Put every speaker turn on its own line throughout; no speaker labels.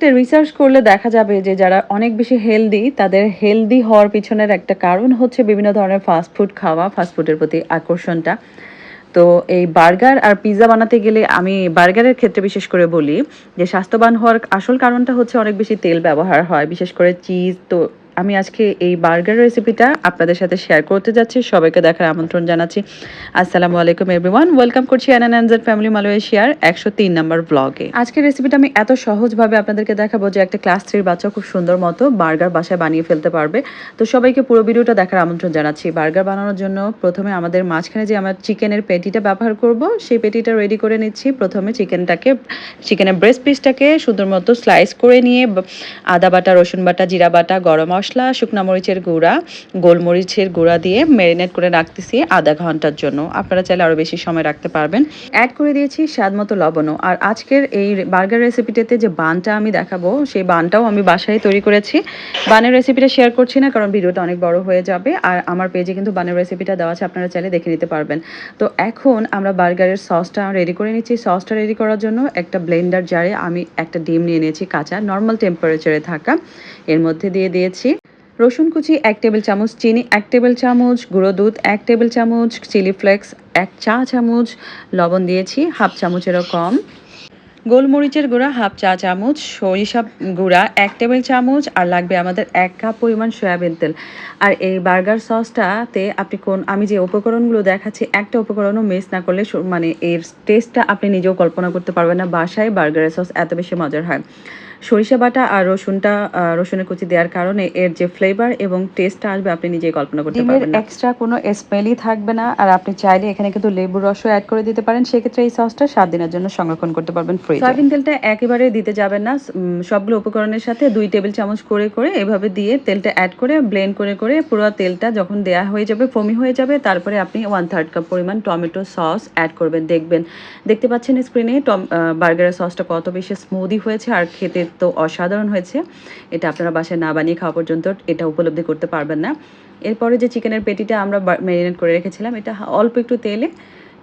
এটা রিসার্চ করলে দেখা যাবে যে যারা অনেক বেশি হেলদি তাদের হেলদি হওয়ার পিছনের একটা কারণ হচ্ছে বিভিন্ন ধরনের ফাস্ট ফুড খাওয়া, ফাস্ট ফুডের প্রতি আকর্ষণটা। তো এই বার্গার আর পিৎজা বানাতে গেলে আমি বার্গারের ক্ষেত্রে বিশেষ করে বলি যে স্বাস্থ্যবান হওয়ার আসল কারণটা হচ্ছে অনেক বেশি তেল ব্যবহার হয়, বিশেষ করে চিজ। তো আমি আজকে এই বার্গার রেসিপিটা আপনাদের সাথে শেয়ার করতে যাচ্ছি। সবাইকে দেখার আমন্ত্রণ জানাচ্ছি। আসসালামু আলাইকুম এভরিওয়ান, ওয়েলকাম করছি অ্যানানজার ফ্যামিলি মালয়েশিয়ার 103 নম্বর ব্লগে। আজকের রেসিপিটা আমি এত সহজভাবে আপনাদেরকে দেখাবো যে একটা ক্লাস 3 বাচ্চা খুব সুন্দর মতো বার্গার বাসায় বানিয়ে ফেলতে পারবে। তো সবাইকে পুরো ভিডিওটা দেখার আমন্ত্রণ জানাচ্ছি। বার্গার বানানোর জন্য প্রথমে আমাদের মাঝখানে যে আমরা চিকেনের পেটিটা ব্যবহার করব সেই পেটিটা রেডি করে নিচ্ছি। প্রথমে চিকেনের ব্রেস্ট পিসটাকে সুন্দর মতো স্লাইস করে নিয়ে আদা বাটা, রসুন বাটা, জিরা বাটা, গরম মশলা, শুকনা মরিচের গুঁড়া, গোলমরিচের গুঁড়া দিয়ে ম্যারিনেট করে রাখতেছি আধা ঘন্টার জন্য। আপনারা চাইলে আরও বেশি সময় রাখতে পারবেন। অ্যাড করে দিয়েছি স্বাদ মতো লবণও। আর আজকের এই বার্গার রেসিপিটাতে যে বানটা আমি দেখাবো সেই বানটাও আমি বাসায় তৈরি করেছি। বানের রেসিপিটা শেয়ার করছি না কারণ ভিডিওটা অনেক বড় হয়ে যাবে। আর আমার পেজে কিন্তু বানের রেসিপিটা দেওয়া আছে, আপনারা চাইলে দেখে নিতে পারবেন। তো এখন আমরা বার্গারের সসটা রেডি করে নিচ্ছি। সসটা রেডি করার জন্য একটা ব্লেন্ডার জারে আমি একটা ডিম নিয়ে নিয়েছি কাঁচা, নর্মাল টেম্পারেচারে থাকা। এর মধ্যে দিয়ে দিয়েছি রসুন কুচি 1 টেবিল চামচ, চিনি 1 টেবিল চামচ, গুঁড়ো দুধ 1 টেবিল চামচ, চিলি ফ্লেক্স 1 চা চামচ, লবণ দিয়েছি হাফ চামচেরও কম, গোলমরিচের গুঁড়া হাফ চা চামচ, সরিষা গুঁড়া 1 টেবিল চামচ, আর লাগবে আমাদের 1 কাপ পরিমাণ সয়াবিন তেল। আর এই বার্গার সসটাতে আপনি আমি যে উপকরণগুলো দেখাচ্ছি একটা উপকরণও মিস না করলে মানে এর টেস্টটা আপনি নিজেও কল্পনা করতে পারবেন না। বাসায় বার্গারের সস এত বেশি মজার হয়। সরিষা বাটা আর রসুনের কুচি দেওয়ার কারণে এর যে ফ্লেভার এবং টেস্টটা আসবে আপনি নিজেই কল্পনা করতে পারবেন না। এক্সট্রা কোনো স্মেলই থাকবে না। আর আপনি চাইলে এখানে কিন্তু লেবুর রসও অ্যাড করে দিতে পারেন। সেক্ষেত্রে এই সসটা 7 দিনের জন্য সংরক্ষণ করতে পারবেন ফ্রিজে। সয়াবিন তেলটা একেবারে দিতে যাবেন না। সবগুলো উপকরণের সাথে 2 টেবিল চামচ করে করে এভাবে দিয়ে তেলটা অ্যাড করে ব্লেন্ড করে করে পুরো তেলটা যখন দেয়া হয়ে যাবে, ফোমি হয়ে যাবে, তারপরে আপনি 1/3 কাপ পরিমাণ টমেটো সস অ্যাড করবেন। দেখতে পাচ্ছেন স্ক্রিনে বার্গারের সসটা কত বেশি স্মুদি হয়েছে আর খেতে তো অসাধারণ হয়েছে। এটা আপনারা বাসায় না বানিয়ে খাওয়া পর্যন্ত এটা উপলব্ধি করতে পারবেন না। এরপরে যে চিকেনের পেটিটা আমরা ম্যারিনেট করে রেখেছিলাম এটা অল্প একটু তেলে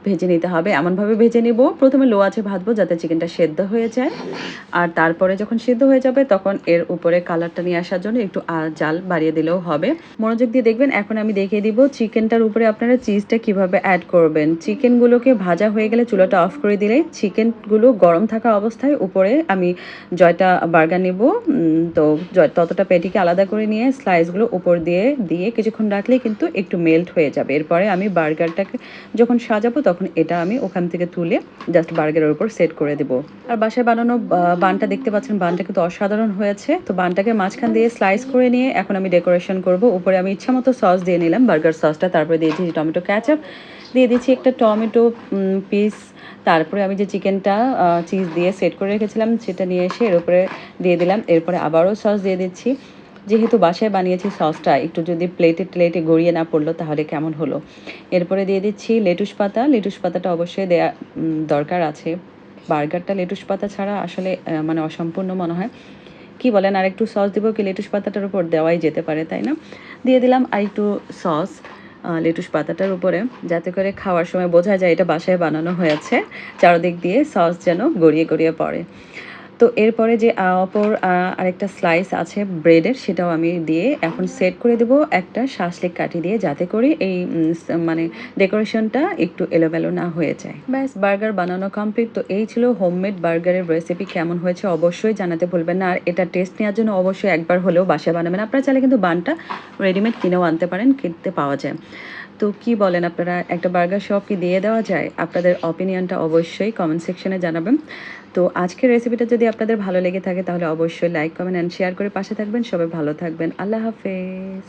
ভেজে নিতে হবে। এমনভাবে ভেজে নিব, প্রথমে লো আঁচে ভাজবো যাতে চিকেনটা সেদ্ধ হয়ে যায়। আর তারপরে যখন সিদ্ধ হয়ে যাবে তখন এর উপরে কালারটা নিয়ে আসার জন্য একটু জাল বাড়িয়ে দিলেও হবে। মনোযোগ দিয়ে দেখবেন। এখন আমি দেখিয়ে দিব চিকেনটার উপরে আপনারা চিজটা কিভাবে অ্যাড করবেন। চিকেনগুলোকে ভাজা হয়ে গেলে চুলাটা অফ করে দিলে চিকেনগুলো গরম থাকা অবস্থায় উপরে আমি জয়টা বার্গার নিব। তো ততটা পেটিকে আলাদা করে নিয়ে স্লাইসগুলো উপর দিয়ে কিছুক্ষণ রাখলেই কিন্তু একটু মেল্ট হয়ে যাবে। এরপরে আমি বার্গারটাকে যখন সাজাবো তখন এটা আমি ওখান থেকে তুলে জাস্ট বার্গারের উপর সেট করে দেবো। আর বাসায় বানানো বানটা দেখতে পাচ্ছেন, বানটা কিন্তু অসাধারণ হয়েছে। তো বানটাকে মাঝখান দিয়ে স্লাইস করে নিয়ে এখন আমি ডেকোরেশন করব। উপরে আমি ইচ্ছা মতো সস দিয়ে নিলাম, বার্গার সসটা। তারপরে দিয়েছি টমেটো ক্যাচাপ, দিয়ে দিচ্ছি একটা টমেটো পিস। তারপরে আমি যে চিকেনটা চিজ দিয়ে সেট করে রেখেছিলাম সেটা নিয়ে এসে এর উপরে দিয়ে দিলাম। এরপরে আবারও সস দিয়ে দিচ্ছি। যেহেতু বাসায় বানিয়েছি সসটা একটু যদি প্লেটে গড়িয়ে না পড়লো তাহলে কেমন হলো। এরপরে দিয়ে দিচ্ছি লেটুস পাতা। লেটুস পাতাটা অবশ্যই দেয়া দরকার আছে। বার্গারটা লেটুস পাতা ছাড়া আসলে মানে অসম্পূর্ণ মনে হয়। কি বলেন, আর একটু সস দিব কি? লেটুস পাতাটার উপর দেওয়াই যেতে পারে, তাই না? দিয়ে দিলাম আর একটু সস লেটুস পাতাটার উপরে, যাতে করে খাওয়ার সময় বোঝা যায় এটা বাসায় বানানো হয়েছে। চারদিক দিয়ে সস যেন গড়িয়ে গড়িয়ে পড়ে। তো এরপরে যে অপর আরেকটা স্লাইস আছে ব্রেডের, সেটাও আমি দিয়ে এখন সেট করে দেবো একটা শাসলিক কাঠি দিয়ে, যাতে করে এই মানে ডেকোরেশনটা একটু এলোমেলো না হয়ে যায়। ব্যাস, বার্গার বানানো কমপ্লিট। তো এই ছিল হোমমেড বার্গারের রেসিপি। কেমন হয়েছে অবশ্যই জানাতে ভুলবেন না। আর এটা টেস্ট নেওয়ার জন্য অবশ্যই একবার হলেও বাসায় বানাবেন। আপনারা চাইলে কিন্তু বানটা রেডিমেড কিনেও আনতে পারেন, কিনতে পাওয়া যায়। তো কি বলেন আপনারা, একটা বার্গার শপ কি দিয়ে দেওয়া যায়? আপনাদের অপিনিয়নটা অবশ্যই কমেন্ট সেকশনে জানাবেন। তো আজকের রেসিপিটা যদি আপনাদের ভালো লেগে থাকে তাহলে অবশ্যই লাইক, কমেন্ট অ্যান্ড শেয়ার করে পাশে থাকবেন। সবাই ভালো থাকবেন। আল্লাহ হাফেজ।